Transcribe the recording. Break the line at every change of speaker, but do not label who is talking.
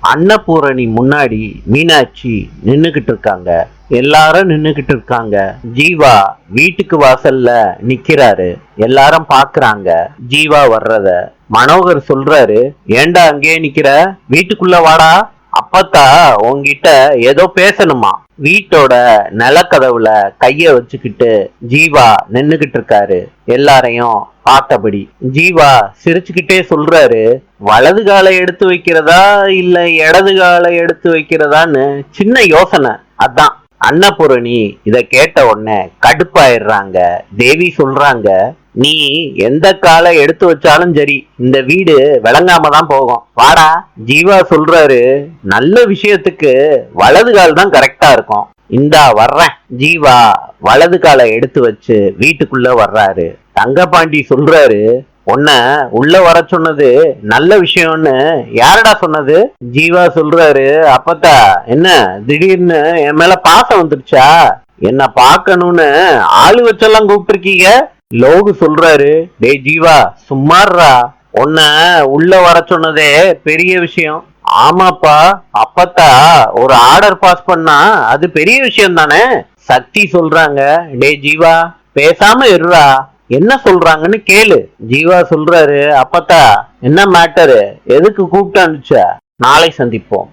அன்னபூரணி முன்னாடி மீனாட்சி நின்னுகிட்டு இருக்காங்க. எல்லாரும் நின்னுகிட்டு இருக்காங்க. ஜீவா வீட்டுக்கு வாசல்ல நிக்கிறாரு. எல்லாரும் பாக்குறாங்க ஜீவா வர்றத. மனோகர் சொல்றாரு, ஏண்டா அங்கேயே நிக்கிற, வீட்டுக்குள்ள வாடா. அப்பத்தா உன்கிட்ட ஏதோ பேசணுமா. வீட்டோட நிலக்கதவுல கைய வச்சுக்கிட்டு ஜீவா நின்னுகிட்டு இருக்காரு. எல்லாரையும் பார்த்தபடி ஜீவா சிரிச்சுக்கிட்டே சொல்றாரு, வலது காலை எடுத்து வைக்கிறதா இல்ல இடது காலை எடுத்து வைக்கிறதான்னு சின்ன யோசனை. அதான். அன்னபூரணி இத கேட்ட உடனே கடுப்பாயிடுறாங்க. தேவி சொல்றாங்க, நீ எந்த காலை எடுத்து வச்சாலும் சரி, இந்த வீடு விளங்காம தான் போகும், வாடா. ஜீவா சொல்றாரு, நல்ல விஷயத்துக்கு வலது கால் தான் கரெக்டா இருக்கும், இந்தா வர்றேன். ஜீவா வலது காலை எடுத்து வச்சு வீட்டுக்குள்ள வர்றாரு. தங்கபாண்டி சொல்றாரு, உன்ன உள்ள வர சொன்னது நல்ல விஷயம்னு யாரடா சொன்னது? ஜீவா சொல்றாரு, அப்பத்தா என்ன திடீர்னு என் மேல பாசம் வந்துருச்சா? என்ன பாக்கணும்னு ஆளு வச்செல்லாம் கூப்பிட்டு இருக்கீங்க? லோகு சொல்றாரு, டேய் ஜீவா சும்மாறா, உன்ன உள்ள வர சொன்னதே பெரிய விஷயம். ஆமாப்பா, அப்பத்தா ஒரு ஆர்டர் பாஸ் பண்ணா அது பெரிய விஷயம் தானே. சக்தி சொல்றாங்க, டேய் ஜீவா பேசாம இருடா, என்ன சொல்றாங்கன்னு கேளு. ஜீவா சொல்றாரு, அப்பத்தா என்ன மேட்டரு, எதுக்கு கூப்பிட்டு அனுப்பிச்ச? நாளை சந்திப்போம்.